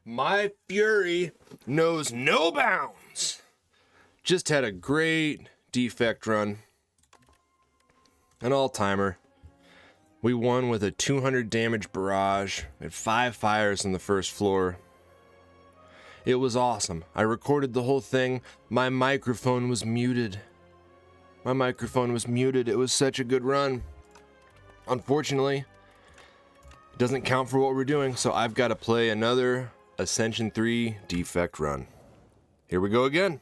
My fury knows no bounds. Just had a great defect run. An all-timer. We won with a 200 damage barrage at 5 fires on the first floor. It was awesome. I recorded the whole thing. My microphone was muted. It was such a good run. Unfortunately, it doesn't count for what we're doing, so I've got to play another Ascension 3 defect run. Here we go again.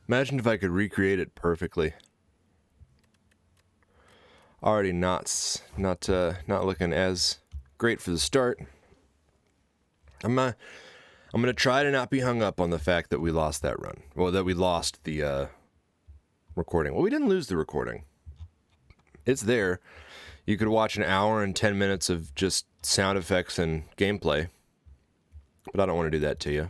Imagine if I could recreate it perfectly. Already not looking as great for the start. I'm gonna try to not be hung up on the fact that we lost that run. Well, that we lost the recording. Well, we didn't lose the recording. It's there. You could watch an hour and 10 minutes of just sound effects and gameplay. But I don't want to do that to you.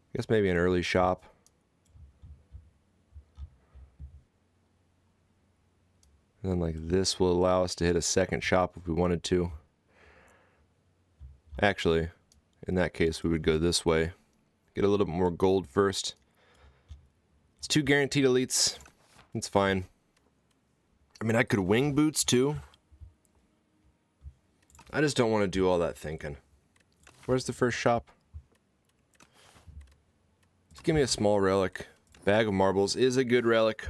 I guess maybe an early shop. And then like this will allow us to hit a second shop if we wanted to. Actually, in that case, we would go this way. Get a little bit more gold first. It's 2 guaranteed elites. It's fine. I mean, I could wing boots too. I just don't want to do all that thinking. Where's the first shop? Just give me a small relic. Bag of marbles is a good relic.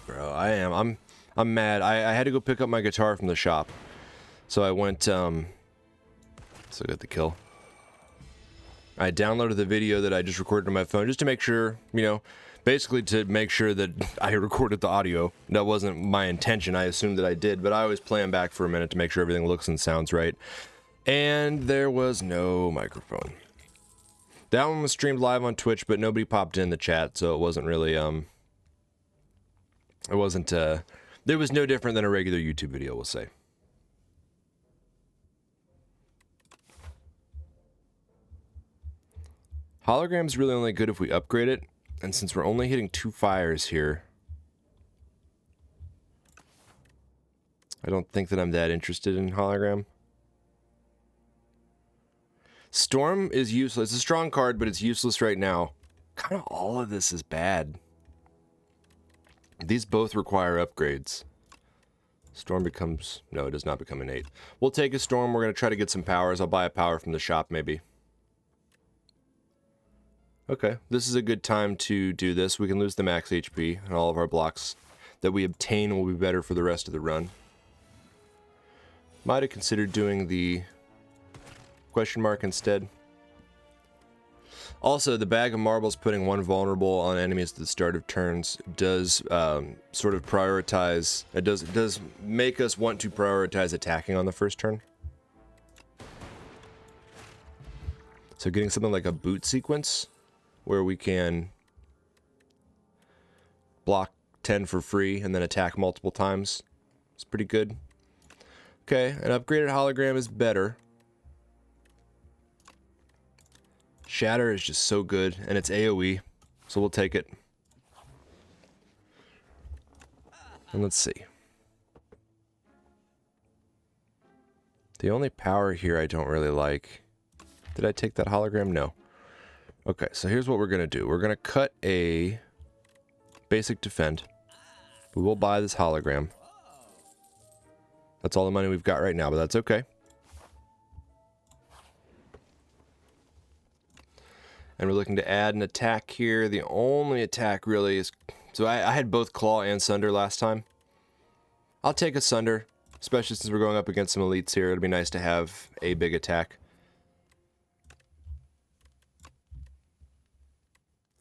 Bro, I'm mad. I had to go pick up my guitar from the shop. So I went, so got the kill. I downloaded the video that I just recorded on my phone just to make sure, you know, basically to make sure that I recorded the audio. That wasn't my intention. I assumed that I did, but I always play them back for a minute to make sure everything looks and sounds right. And there was no microphone. That one was streamed live on Twitch, but nobody popped in the chat, so it wasn't really, it was no different than a regular YouTube video, we'll say. Hologram's really only good if we upgrade it, and since we're only hitting 2 fires here, I don't think that I'm that interested in hologram. Storm is useless. It's a strong card, but it's useless right now. Kind of all of this is bad. These both require upgrades. Storm becomes... No, it does not become innate. We'll take a Storm. We're going to try to get some powers. I'll buy a power from the shop, maybe. Okay, this is a good time to do this. We can lose the max HP, and all of our blocks that we obtain will be better for the rest of the run. Might have considered doing the question mark instead. Also, the bag of marbles putting 1 vulnerable on enemies at the start of turns does sort of prioritize... It does make us want to prioritize attacking on the first turn. So getting something like a boot sequence, where we can block 10 for free and then attack multiple times. It's pretty good. Okay, an upgraded hologram is better. Shatter is just so good, and it's AoE, so we'll take it. And let's see. The only power here I don't really like... Did I take that hologram? No. Okay, so here's what we're going to do. We're going to cut a basic defend. We will buy this hologram. That's all the money we've got right now, but that's okay. And we're looking to add an attack here. The only attack really is... So I had both Claw and Sunder last time. I'll take a Sunder, especially since we're going up against some elites here. It'll be nice to have a big attack.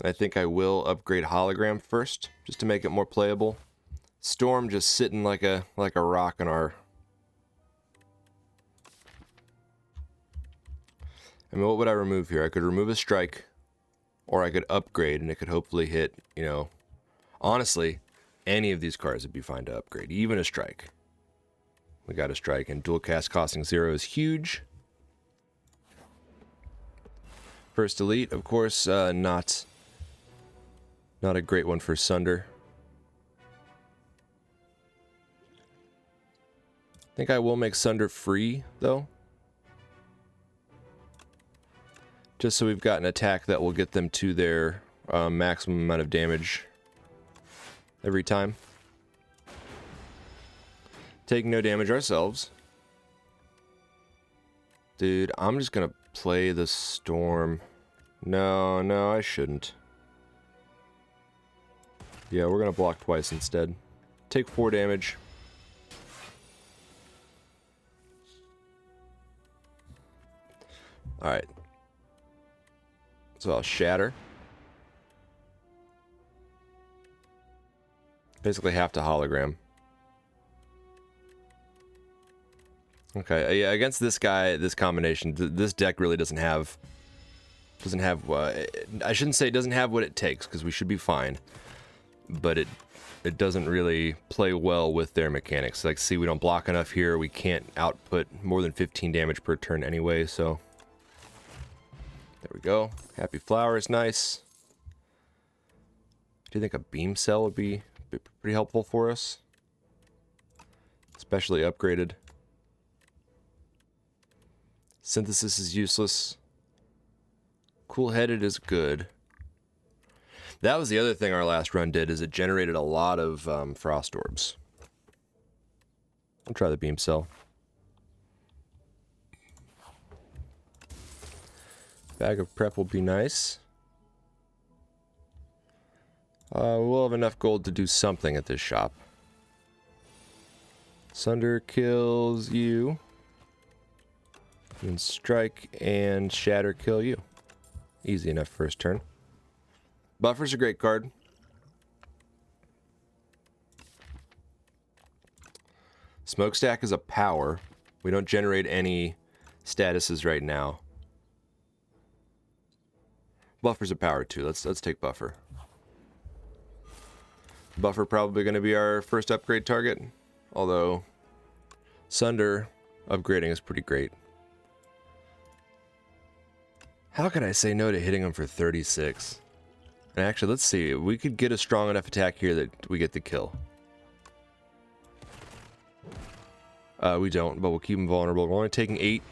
I think I will upgrade hologram first, just to make it more playable. Storm just sitting like a rock in our... I mean, what would I remove here? I could remove a strike, or I could upgrade, and it could hopefully hit, you know... Honestly, any of these cards would be fine to upgrade, even a strike. We got a strike, and dual cast costing 0 is huge. First elite, of course, not a great one for Sunder. think I will make Sunder free, though. Just so we've got an attack that will get them to their maximum amount of damage every time. Taking no damage ourselves. Dude, I'm just gonna play the Storm. No, I shouldn't. Yeah, we're gonna block twice instead. Take 4 damage. Alright. So I'll shatter. Basically have to hologram. Okay, yeah, against this guy, this combination, this deck really doesn't have, I shouldn't say it doesn't have what it takes, because we should be fine. But it doesn't really play well with their mechanics. Like, see, we don't block enough here, we can't output more than 15 damage per turn anyway, so. There we go. Happy Flower is nice. Do you think a beam cell would be pretty helpful for us? Especially upgraded. Synthesis is useless. Cool-headed is good. That was the other thing our last run did, is it generated a lot of frost orbs. I'll try the beam cell. Bag of prep will be nice. We'll have enough gold to do something at this shop. Sunder kills you. And strike and shatter kill you. Easy enough first turn. Buffer's a great card. Smokestack is a power. We don't generate any statuses right now. Buffer's a power too. Let's take Buffer. Buffer probably going to be our first upgrade target. Although Sunder upgrading is pretty great. How could I say no to hitting him for 36? And actually, let's see. We could get a strong enough attack here that we get the kill. We don't, but we'll keep him vulnerable. We're only taking 8.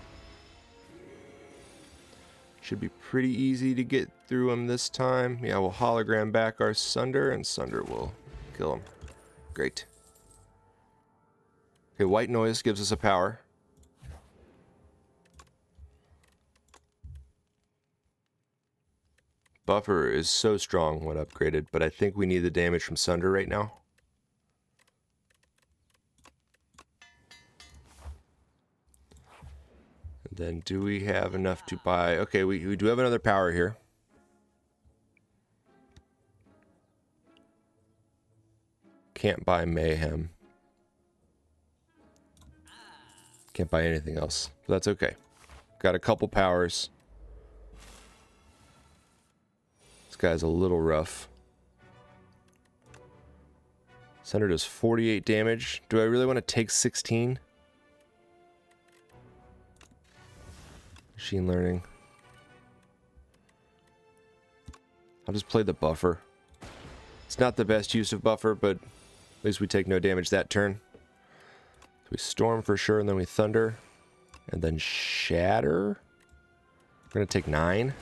Should be pretty easy to get through him this time. Yeah, we'll hologram back our Sunder, and Sunder will kill him. Great. Okay, White Noise gives us a power. Buffer is so strong when upgraded, but I think we need the damage from Sunder right now. And then do we have enough to buy... Okay, we do have another power here. Can't buy Mayhem. Can't buy anything else. But that's okay. Got a couple powers. This guy's a little rough. Sunder does 48 damage. Do I really want to take 16? Machine learning. I'll just play the Buffer. It's not the best use of Buffer, but at least we take no damage that turn. So we Storm for sure, and then we Thunder. And then Shatter. We're going to take 9.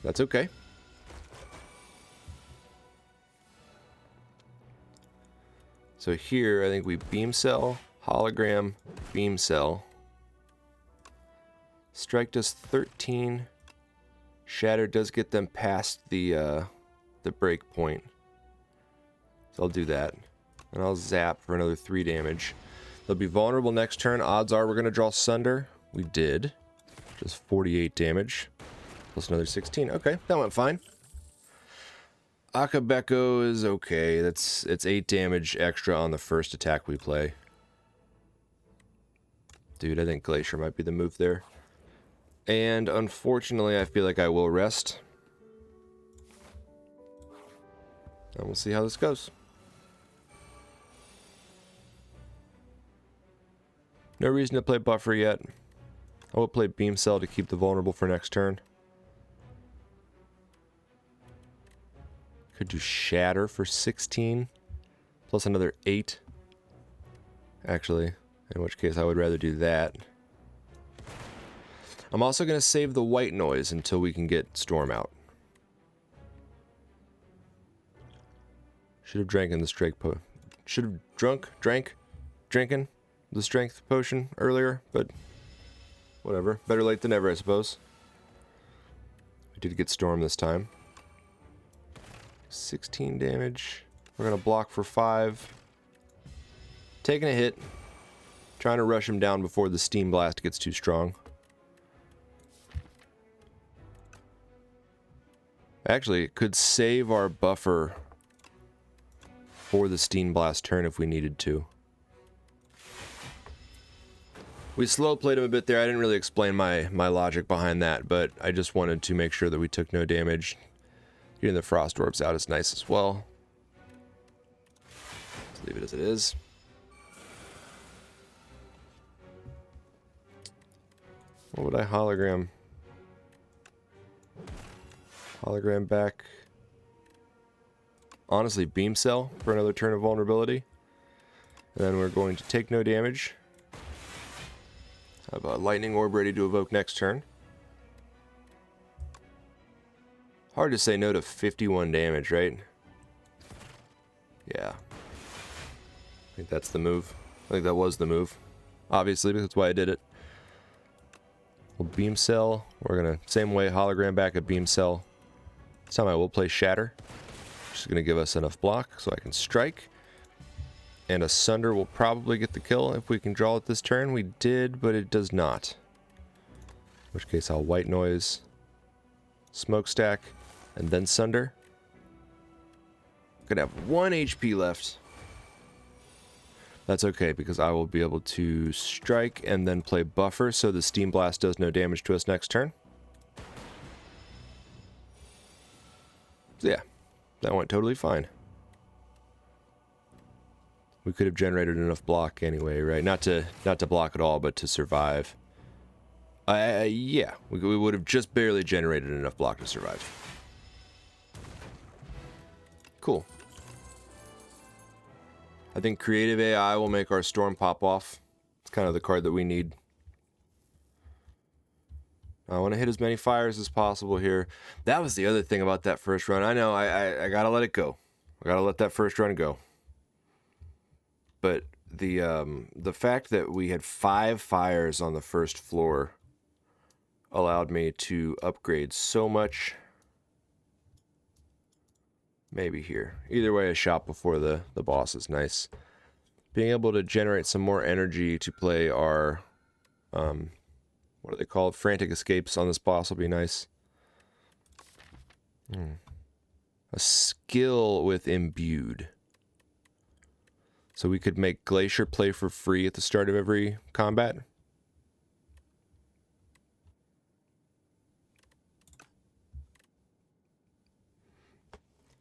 That's okay. So here, I think we Beam Cell, Hologram, Beam Cell. Strike does 13. Shatter does get them past the break point. So I'll do that. And I'll zap for another 3 damage. They'll be vulnerable next turn. Odds are we're going to draw Sunder. We did. Just 48 damage. Plus another 16. Okay, that went fine. Akabeko is okay. It's 8 damage extra on the first attack we play. Dude, I think Glacier might be the move there. And unfortunately, I feel like I will rest. And we'll see how this goes. No reason to play Buffer yet. I will play Beam Cell to keep the vulnerable for next turn. Could do Shatter for 16. Plus another 8. Actually, In which case I would rather do that. I'm also going to save the white noise until we can get Storm out. Should have drank the drinking the strength potion earlier, but whatever. Better late than never, I suppose. We did get Storm this time. 16 damage. We're going to block for 5. Taking a hit. Trying to rush him down before the Steam Blast gets too strong. Actually, it could save our buffer for the Steam Blast turn if we needed to. We slow played him a bit there. I didn't really explain my logic behind that, but I just wanted to make sure that we took no damage. Getting the Frost Orbs out is nice as well. Let's leave it as it is. What would I hologram? Hologram back. Honestly, Beam Cell for another turn of vulnerability. And then we're going to take no damage. Have a Lightning Orb ready to evoke next turn. Hard to say no to 51 damage, right? Yeah. I think that's the move. I think that was the move. Obviously, that's why I did it. We'll Beam Cell. We're going to, same way, hologram back a Beam Cell. This time I will play Shatter. Which is going to give us enough block so I can strike. And a Sunder will probably get the kill if we can draw it this turn. We did, but it does not. In which case I'll White Noise, Smokestack, and then Sunder. Gonna have 1 HP left. That's okay, because I will be able to strike and then play Buffer so the Steam Blast does no damage to us next turn. So yeah, that went totally fine. We could have generated enough block anyway, right? Not to block at all, but to survive. Yeah, we would have just barely generated enough block to survive. Cool. I think Creative AI will make our Storm pop off. It's kind of the card that we need. I want to hit as many fires as possible here. That was the other thing about that first run. I know, I gotta let it go. I gotta let that first run go. But the fact that we had 5 fires on the first floor allowed me to upgrade so much. Maybe here. Either way, a shot before the boss is nice. Being able to generate some more energy to play our, what are they called? Frantic Escapes on this boss will be nice. A skill with Imbued. So we could make Glacier play for free at the start of every combat.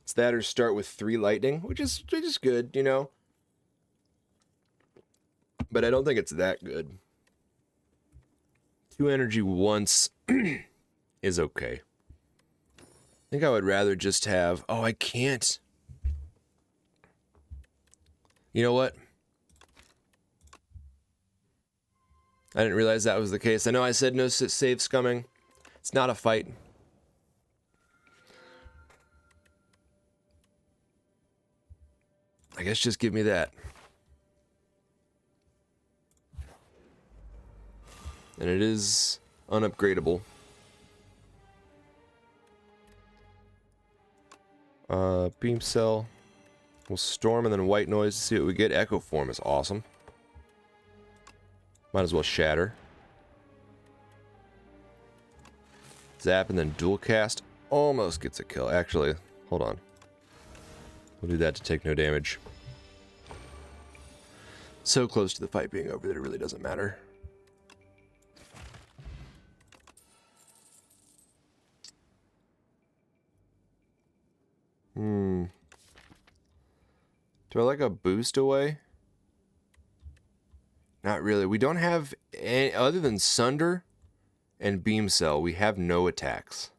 It's that or start with 3 lightning, which is good, you know. But I don't think it's that good. 2 energy once is okay. I think I would rather just have... Oh, I can't. You know what? I didn't realize that was the case. I know I said no save-scumming. It's not a fight. I guess just give me that. And it is unupgradable. Beam Cell. We'll Storm and then White Noise to see what we get. Echo Form is awesome. Might as well Shatter. Zap and then Dual Cast. Almost gets a kill. Actually, hold on. We'll do that to take no damage. So close to the fight being over that it really doesn't matter. Do I like a boost away? Not really. We don't have any, other than Sunder and Beam Cell, we have no attacks.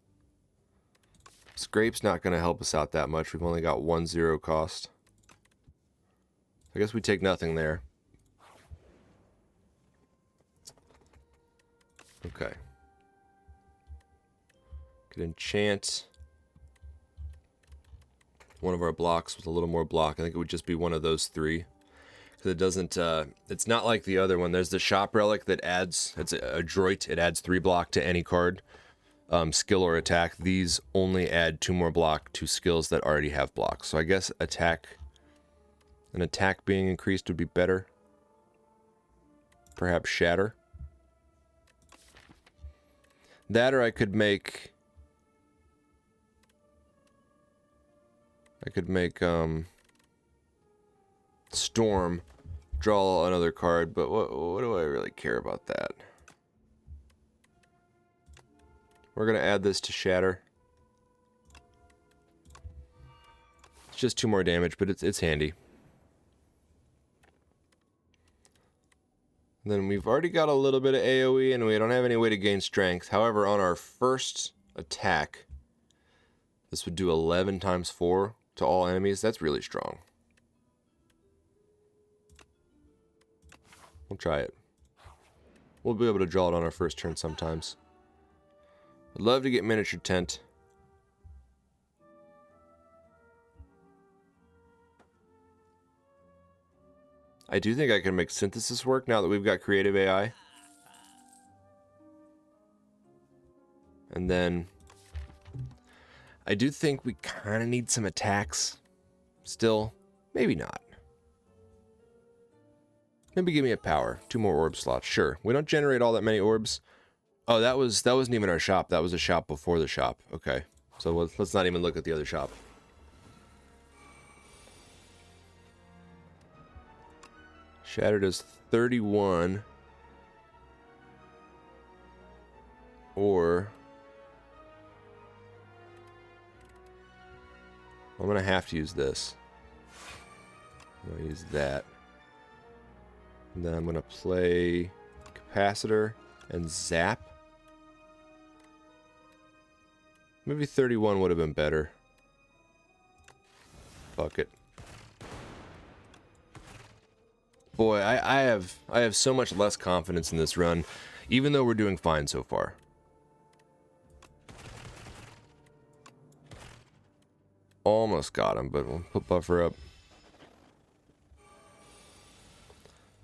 Scrape's not going to help us out that much. We've only got 1-0 cost. I guess we take nothing there. Could enchant one of our blocks with a little more block. I think it would just be one of those three. Because it doesn't, it's not like the other one. There's the shop relic that adds, it's a adroit, it adds 3 block to any card, skill or attack. These only add 2 more block to skills that already have blocks. So I guess an attack being increased would be better. Perhaps shatter. That, or I could make Storm, draw another card, but what do I really care about that? We're gonna add this to shatter. It's just 2 more damage, but it's handy. Then we've already got a little bit of AoE, and we don't have any way to gain strength. However, on our first attack, this would do 11 times 4 to all enemies. That's really strong. We'll try it. We'll be able to draw it on our first turn sometimes. I'd love to get miniature tent. I do think I can make synthesis work now that we've got creative AI. And then I do think we kind of need some attacks still. Maybe not. Maybe give me a power. 2 more orb slots. Sure. We don't generate all that many orbs. Oh, that wasn't even our shop. That was a shop before the shop. Okay. So let's not even look at the other shop. Shattered is 31. Or I'm gonna have to use this. I'm gonna use that. And then I'm gonna play capacitor and zap. Maybe 31 would have been better. Fuck it. Boy, I have so much less confidence in this run, even though we're doing fine so far. Almost got him, but we'll put buffer up.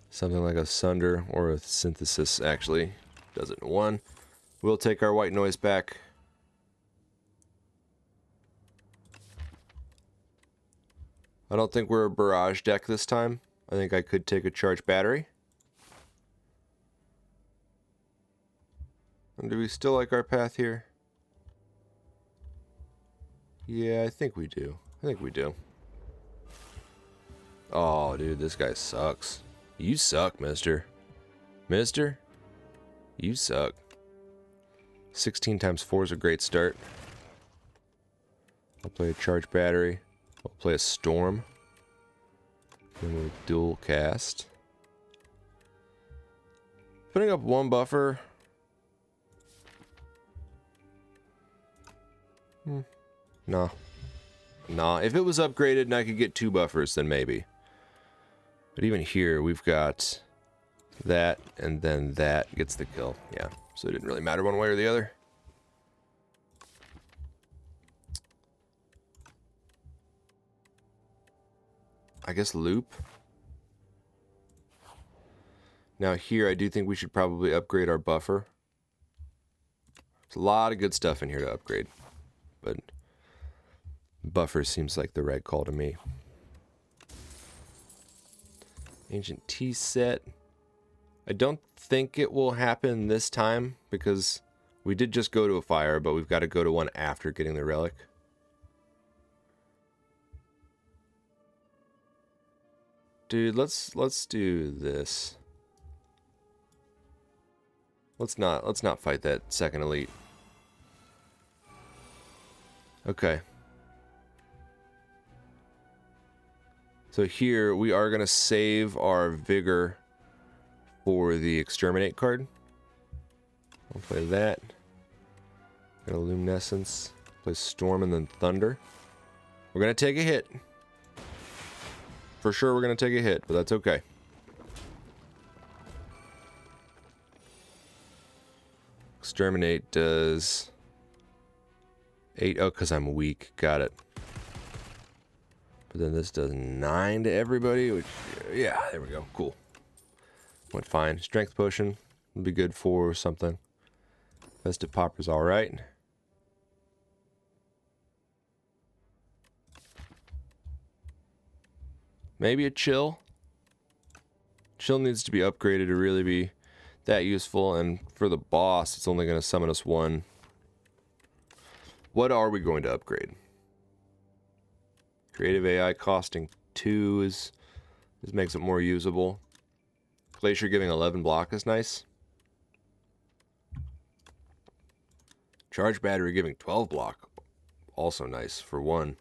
Something like a Sunder or a Synthesis actually does it in 1. We'll take our white noise back. I don't think we're a barrage deck this time. I think I could take a charged battery. And do we still like our path here? Yeah, I think we do. I think we do. Oh, dude, this guy sucks. You suck, mister. Mister? You suck. 16 times 4 is a great start. I'll play a charged battery. I'll play a storm. Then we'll dual cast. Putting up 1 buffer. Nah. Nah, if it was upgraded and I could get 2 buffers, then maybe. But even here, we've got that, and then that gets the kill. Yeah, so it didn't really matter one way or the other. I guess loop. Now here, I do think we should probably upgrade our buffer. There's a lot of good stuff in here to upgrade, but buffer seems like the right call to me. Ancient Tea set. I don't think it will happen this time because we did just go to a fire, but we've got to go to one after getting the relic. Dude, let's do this. Let's not fight that second elite. Okay. So here we are gonna save our vigor for the exterminate card. I'll play that. Got a luminescence. Play storm and then thunder. We're gonna take a hit. For sure we're going to take a hit, but that's okay. Exterminate does 8. Oh, because I'm weak. Got it. But then this does 9 to everybody, which, yeah, there we go. Cool. Went fine. Strength potion would be good for something. Festive popper's all right. Maybe a chill. Chill needs to be upgraded to really be that useful, and for the boss, it's only going to summon us 1. What are we going to upgrade? Creative AI costing 2 this makes it more usable. Glacier giving 11 block is nice. Charge battery giving 12 block, also nice for 1.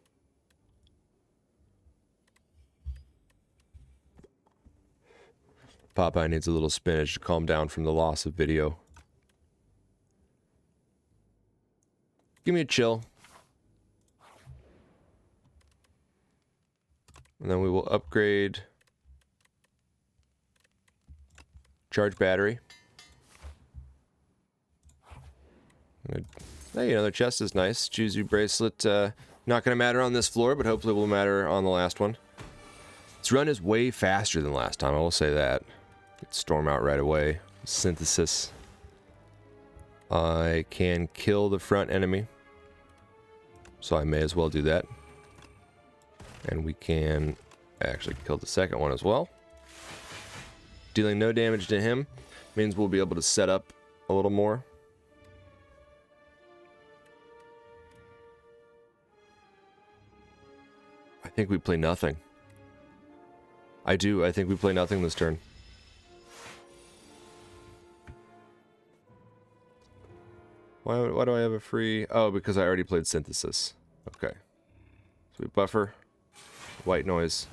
Popeye needs a little spinach to calm down from the loss of video. Give me a chill. And then we will upgrade charge battery. Hey, another chest is nice. Juzu bracelet, not going to matter on this floor, but hopefully will matter on the last one. This run is way faster than last time, I will say that. Get Storm out right away. Synthesis. I can kill the front enemy, so I may as well do that. And we can actually kill the second one as well. Dealing no damage to him means we'll be able to set up a little more. I think we play nothing. I think we play nothing this turn. Why do I have a free... Oh, because I already played Synthesis. Okay. So we buffer. White noise.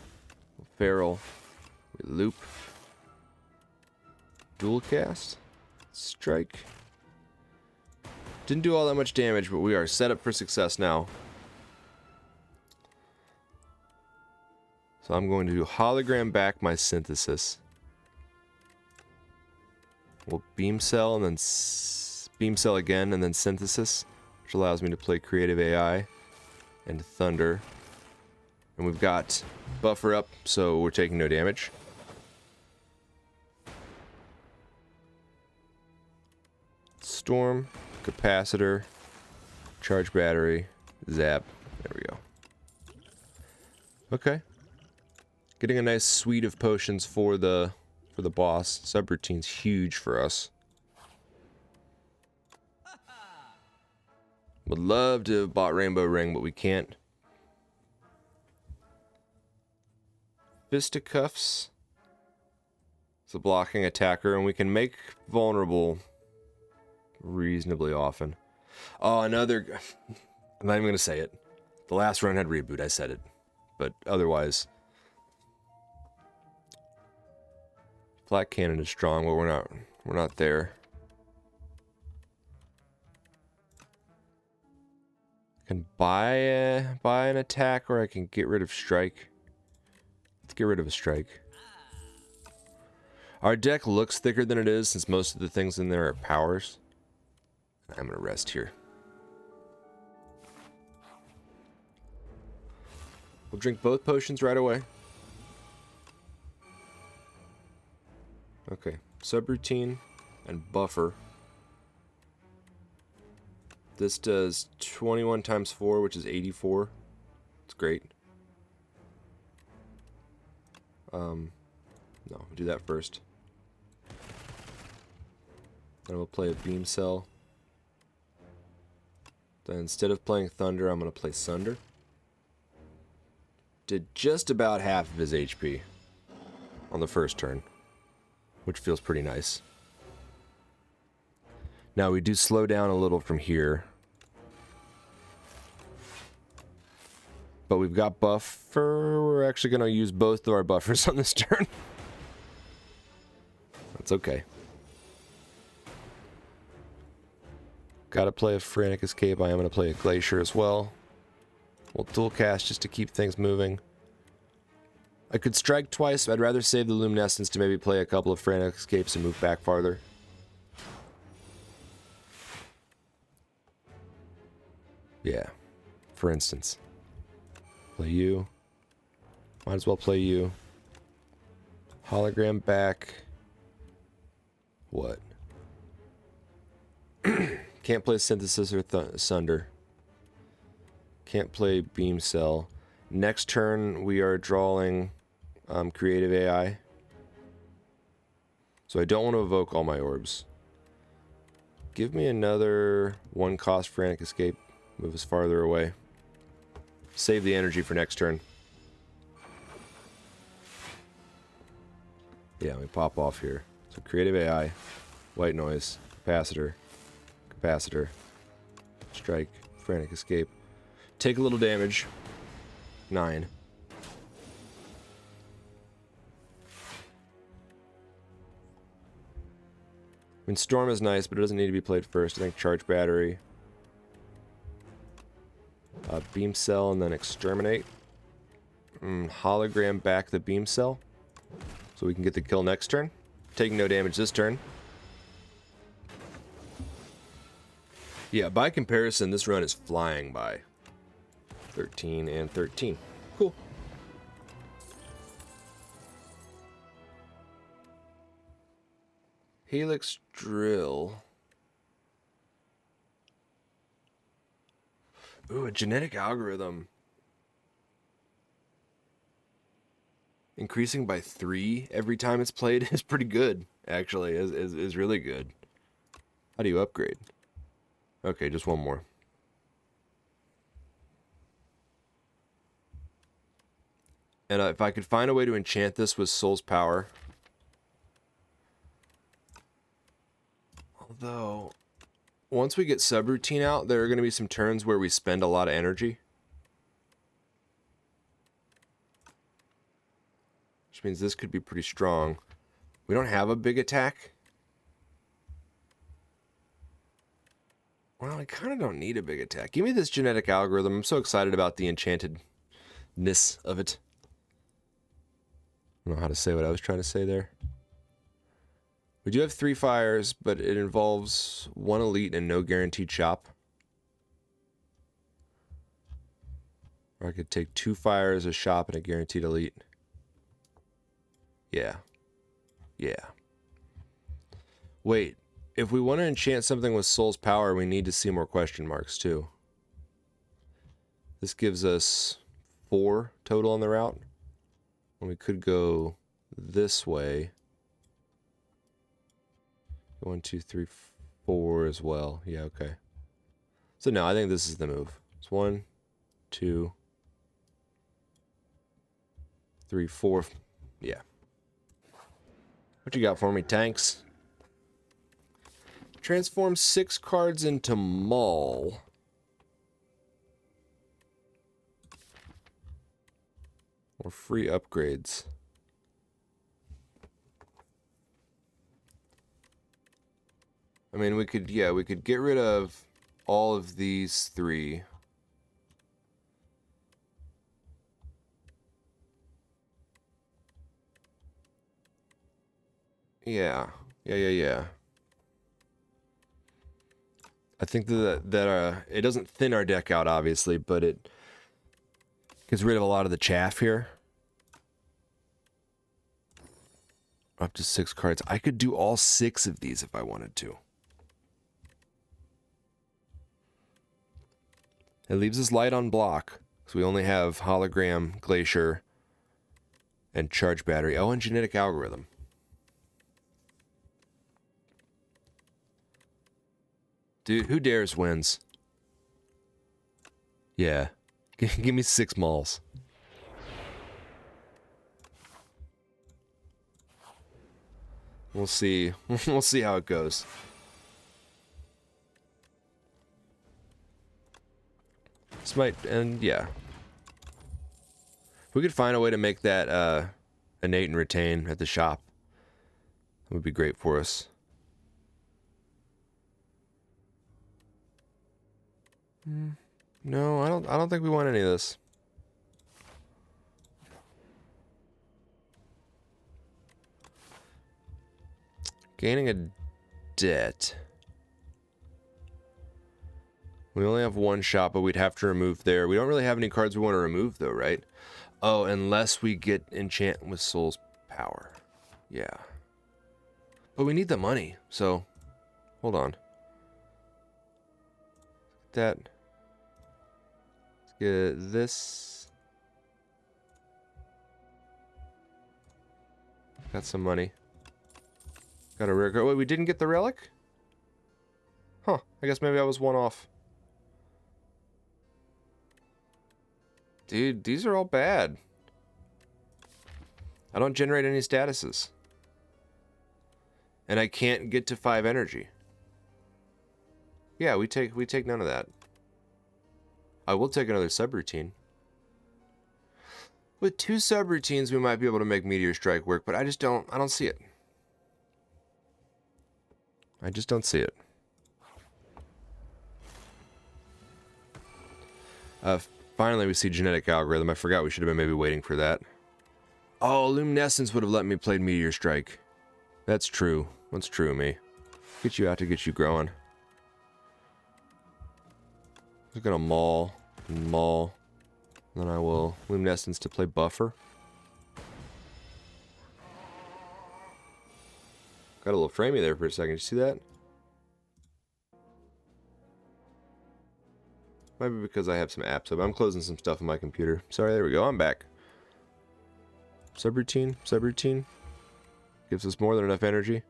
Feral. We loop. Dual cast. Strike. Didn't do all that much damage, but we are set up for success now. So I'm going to hologram back my Synthesis. We'll beam cell and then beam cell again and then Synthesis, which allows me to play creative AI and Thunder. And we've got buffer up, so we're taking no damage. Storm, capacitor, charge battery, zap. There we go. Okay. Getting a nice suite of potions for the boss. Subroutine's huge for us. Would love to have bought Rainbow Ring, but we can't. Fisticuffs. It's a blocking attacker, and we can make vulnerable reasonably often. Oh, another... I'm not even going to say it. The last run had reboot, I said it. But otherwise... Flat cannon is strong, but we're not there. I can buy an attack, or I can get rid of strike. Let's get rid of a strike. Our deck looks thicker than it is, since most of the things in there are powers. I'm gonna rest here. We'll drink both potions right away. Okay, subroutine and buffer. This does 21 times 4, which is 84. It's great. No, we'll do that first. Then we'll play a beam cell. Then instead of playing Thunder, I'm going to play Sunder. Did just about half of his HP on the first turn, which feels pretty nice. Now we do slow down a little from here. But we've got buffer. We're actually going to use both of our buffers on this turn. That's okay. Gotta play a Frantic Escape. I am going to play a Glacier as well. We'll dual cast just to keep things moving. I could strike twice. I'd rather save the Luminescence to maybe play a couple of Frantic Escapes and move back farther. Yeah. For instance. Play you. Might as well play you. Hologram back. What? Can't play Synthesis or Sunder. Can't play Beam Cell. Next turn, we are drawing Creative AI. So I don't want to evoke all my orbs. Give me another 1 cost Frantic Escape. Move us farther away. Save the energy for next turn. Yeah, we pop off here. So Creative AI, White Noise, Capacitor, Capacitor, Strike, Frantic Escape. Take a little damage. 9. I mean, Storm is nice, but it doesn't need to be played first. I think Charge Battery. Beam Cell and then Exterminate. Hologram back the Beam Cell. So we can get the kill next turn. Taking no damage this turn. Yeah, by comparison, this run is flying by. 13 and 13. Cool. Helix Drill. Ooh, a genetic algorithm. Increasing by 3 every time it's played is pretty good, actually. Is really good. How do you upgrade? Okay, just one more. And if I could find a way to enchant this with Soul's Power. Although, once we get subroutine out, there are going to be some turns where we spend a lot of energy. Which means this could be pretty strong. We don't have a big attack. Well, I kind of don't need a big attack. Give me this genetic algorithm. I'm so excited about the enchantedness of it. I don't know how to say what I was trying to say there. We do have 3 fires, but it involves 1 elite and no guaranteed shop. Or I could take 2 fires, a shop, and a guaranteed elite. Yeah. Yeah. Wait, if we want to enchant something with Soul's Power, we need to see more question marks, too. This gives us 4 total on the route. And we could go this way. 1, 2, 3, 4 as well. Yeah, okay. So no, I think this is the move. It's 1, 2, 3, 4. Yeah. What you got for me, tanks? Transform 6 cards into Maul. Or free upgrades. I mean, we could get rid of all of these 3. Yeah. I think that it doesn't thin our deck out, obviously, but it gets rid of a lot of the chaff here. Up to 6 cards. I could do all 6 of these if I wanted to. It leaves us light on block, because we only have Hologram, Glacier, and Charge Battery. Oh, and Genetic Algorithm. Dude, who dares wins? Yeah. Give me 6 Mauls. We'll see. We'll see how it goes. This might, and yeah. If we could find a way to make that innate and retain at the shop, that would be great for us. No, I don't think we want any of this. Gaining a debt. We only have one shop, but we'd have to remove there. We don't really have any cards we want to remove, though, right? Oh, unless we get enchant with Soul's Power. Yeah. But we need the money, so... Hold on. Let's get this. Got some money. Got a rare card. Wait, we didn't get the relic? Huh. I guess maybe I was one off. Dude, these are all bad. I don't generate any statuses. And I can't get to 5 energy. Yeah, we take none of that. I will take another subroutine. With 2 subroutines, we might be able to make Meteor Strike work, but I don't see it. I just don't see it. Finally, we see Genetic Algorithm. I forgot we should have been maybe waiting for that. Oh, Luminescence would have let me play Meteor Strike. That's true. That's true of me. Get you out to get you growing. I'm gonna maul. Then I will Luminescence to play Buffer. Got a little framey there for a second. You see that? Maybe because I have some apps up. I'm closing some stuff on my computer. Sorry, there we go. I'm back. Subroutine. Gives us more than enough energy.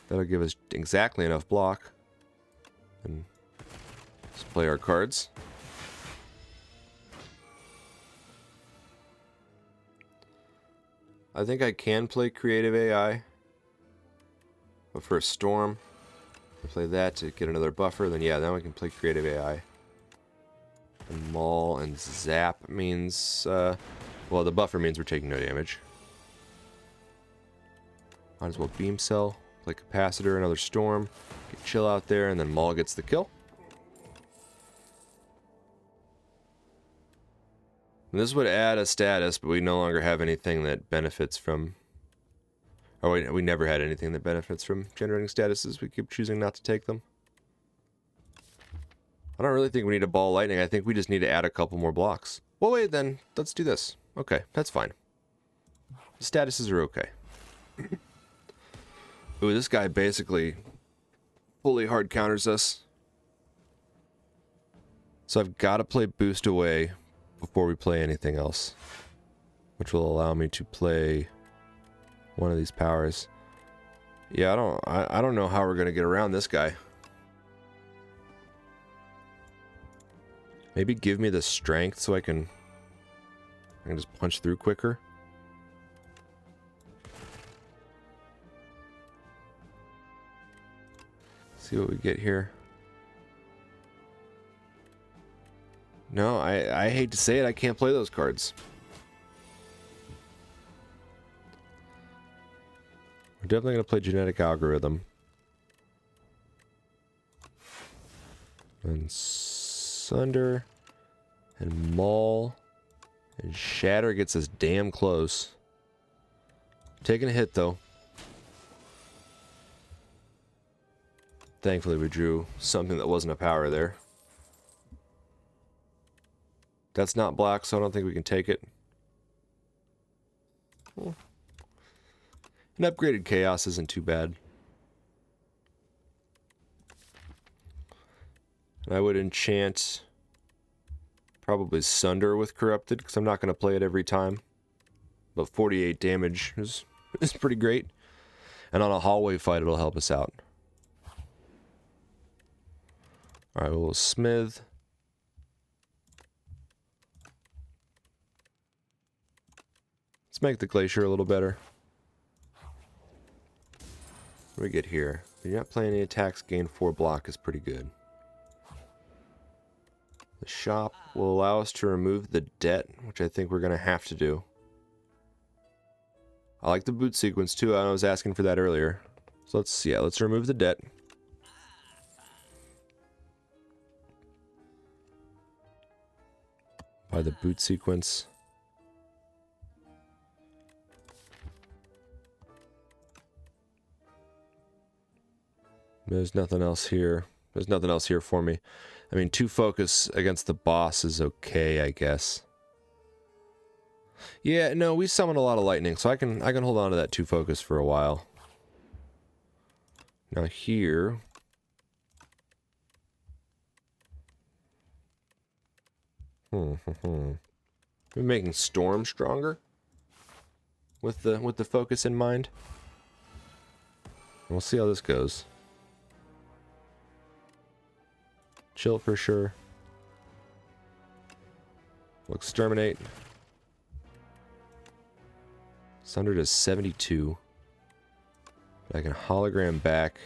That'll give us exactly enough block. And let's play our cards. I think I can play Creative AI. But for a Storm, I play that to get another buffer. Then yeah, then we can play Creative AI. And Maul and Zap means, well, the buffer means we're taking no damage. Might as well Beam Cell, play Capacitor, another Storm, get Chill out there, and then Maul gets the kill. And this would add a status, but we no longer have anything that benefits from... Or we never had anything that benefits from generating statuses. We keep choosing not to take them. I don't really think we need a Ball Lightning. I think we just need to add a couple more blocks. Well, wait, then. Let's do this. Okay, that's fine. The statuses are okay. Ooh, this guy basically fully hard counters us. So I've got to play Boost Away before we play anything else, which will allow me to play one of these powers. Yeah, I don't know how we're gonna get around this guy. Maybe give me the strength so I can just punch through quicker. See what we get here. No, I hate to say it, I can't play those cards. We're definitely going to play Genetic Algorithm. And Sunder. And Maul. And Shatter gets us damn close. Taking a hit, though. Thankfully, we drew something that wasn't a power there. That's not black, so I don't think we can take it. An upgraded Chaos isn't too bad. And I would enchant probably Sunder with Corrupted, because I'm not going to play it every time. But 48 damage is pretty great. And on a hallway fight, it'll help us out. Alright, we'll Smith. Let's make the Glacier a little better. What do we get here? If you're not playing any attacks, gain 4 block is pretty good. The shop will allow us to remove the debt, which I think we're going to have to do. I like the boot sequence too. I was asking for that earlier. So let's remove the debt. By the boot sequence. There's nothing else here. There's nothing else here for me. I mean, 2 focus against the boss is okay, I guess. Yeah, no, we summon a lot of lightning, so I can hold on to that 2 focus for a while. Now here... We're making Storm stronger with the focus in mind. We'll see how this goes. Chill for sure. We'll exterminate. Sunder to 72. I can hologram back.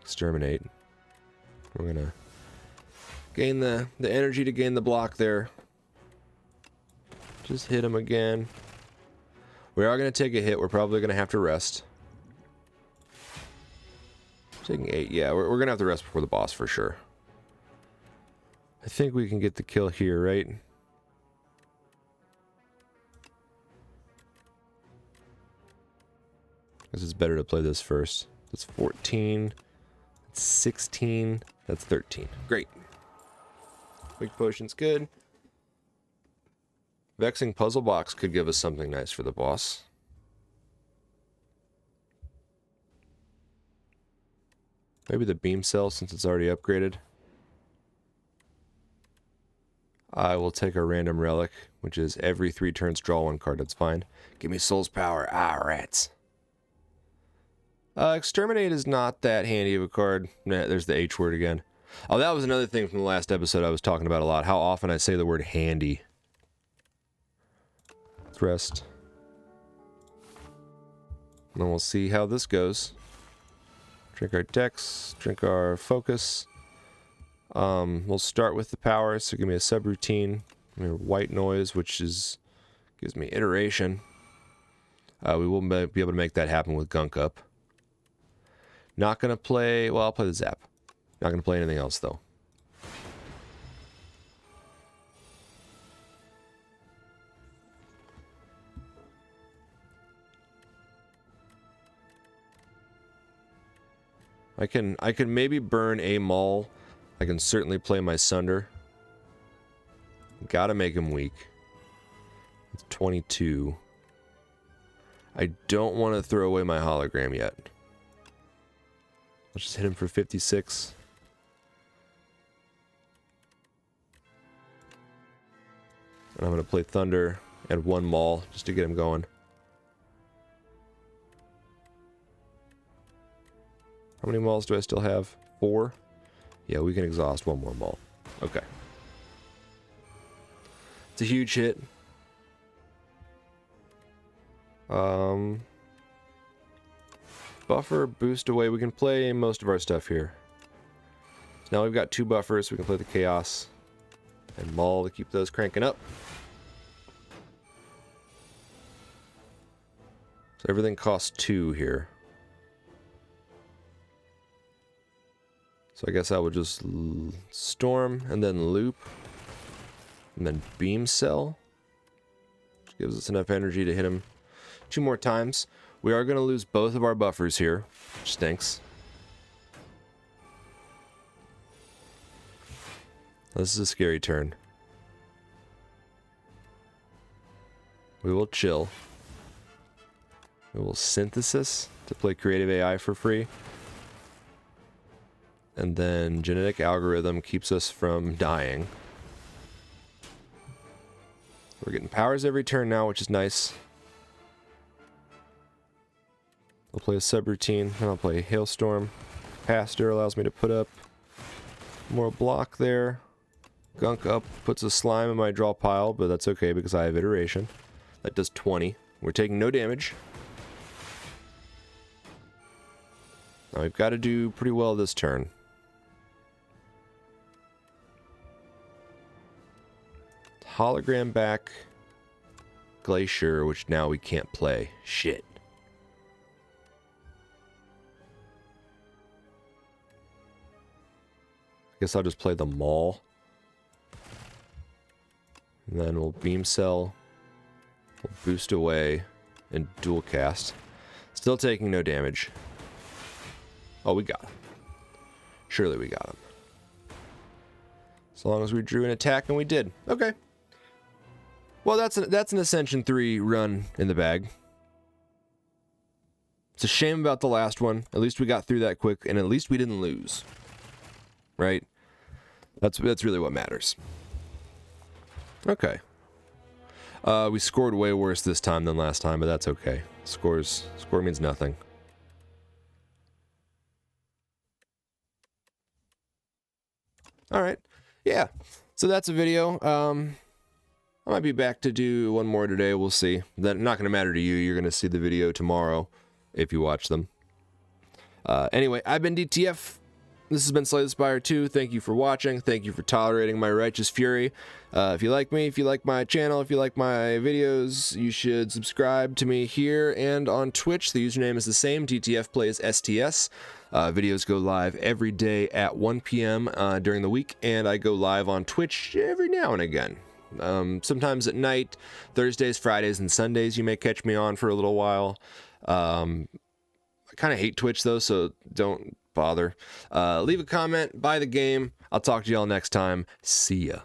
Exterminate. We're gonna gain the energy to gain the block there. Just hit him again. We are gonna take a hit. We're probably gonna have to rest. Taking 8, yeah, we're gonna have to rest before the boss for sure. I think we can get the kill here, right? Guess it's better to play this first. That's 14. That's 16. That's 13. Great. Weak potion's good. Vexing puzzle box could give us something nice for the boss. Maybe the beam cell since it's already upgraded. I will take a random relic, which is every 3 turns draw 1 card. That's fine. Give me soul's power. Ah, rats. Exterminate is not that handy of a card. Nah, there's the H word again. Oh, that was another thing from the last episode I was talking about a lot. How often I say the word handy. Let's rest. And then we'll see how this goes. Drink our dex. Drink our focus. We'll start with the power. So give me a subroutine. Give me a white noise, which gives me iteration. We will be able to make that happen with Gunk Up. Not going to play... Well, I'll play the Zap. Not going to play anything else, though. I can maybe burn a Maul. I can certainly play my Sunder. Gotta make him weak. It's 22. I don't want to throw away my hologram yet. Let's just hit him for 56. And I'm going to play Thunder and 1 Maul just to get him going. How many Mauls do I still have? 4? Yeah, we can exhaust 1 more Maul. Okay. It's a huge hit. Buffer, boost away. We can play most of our stuff here. So now we've got 2 buffers. We can play the Chaos and Maul to keep those cranking up. So everything costs 2 here. So I guess I would just Storm and then Loop. And then Beam Cell. Which gives us enough energy to hit him 2 more times. We are going to lose both of our buffers here, which stinks. This is a scary turn. We will chill. We will Synthesis to play Creative AI for free. And then Genetic Algorithm keeps us from dying. We're getting powers every turn now, which is nice. I'll play a subroutine, and I'll play Hailstorm. Capacitor allows me to put up more block there. Gunk Up puts a slime in my draw pile, but that's okay because I have iteration. That does 20. We're taking no damage. Now we've got to do pretty well this turn. Hologram back. Glacier, which now we can't play. Shit. Guess I'll just play the Maul. And then we'll Beam Cell. We'll boost away and dual cast. Still taking no damage. Oh, we got him. Surely we got him. As long as we drew an attack, and we did. Okay. Well, that's an Ascension 3 run in the bag. It's a shame about the last one. At least we got through that quick, and at least we didn't lose. Right? That's really what matters. Okay. We scored way worse this time than last time, but that's okay. Score means nothing. All right. Yeah. So that's a video. I might be back to do one more today. We'll see. That's not going to matter to you. You're going to see the video tomorrow if you watch them. Anyway, I've been DTF. This has been Slay the Spire 2. Thank you for watching. Thank you for tolerating my righteous fury. If you like me, if you like my channel, if you like my videos, you should subscribe to me here and on Twitch. The username is the same, DTF Plays STS. Videos go live every day at 1 p.m. During the week, and I go live on Twitch every now and again. Sometimes at night, Thursdays, Fridays, and Sundays, you may catch me on for a little while. I kind of hate Twitch, though, so don't bother. Leave a comment, buy the game. I'll talk to y'all next time. See ya.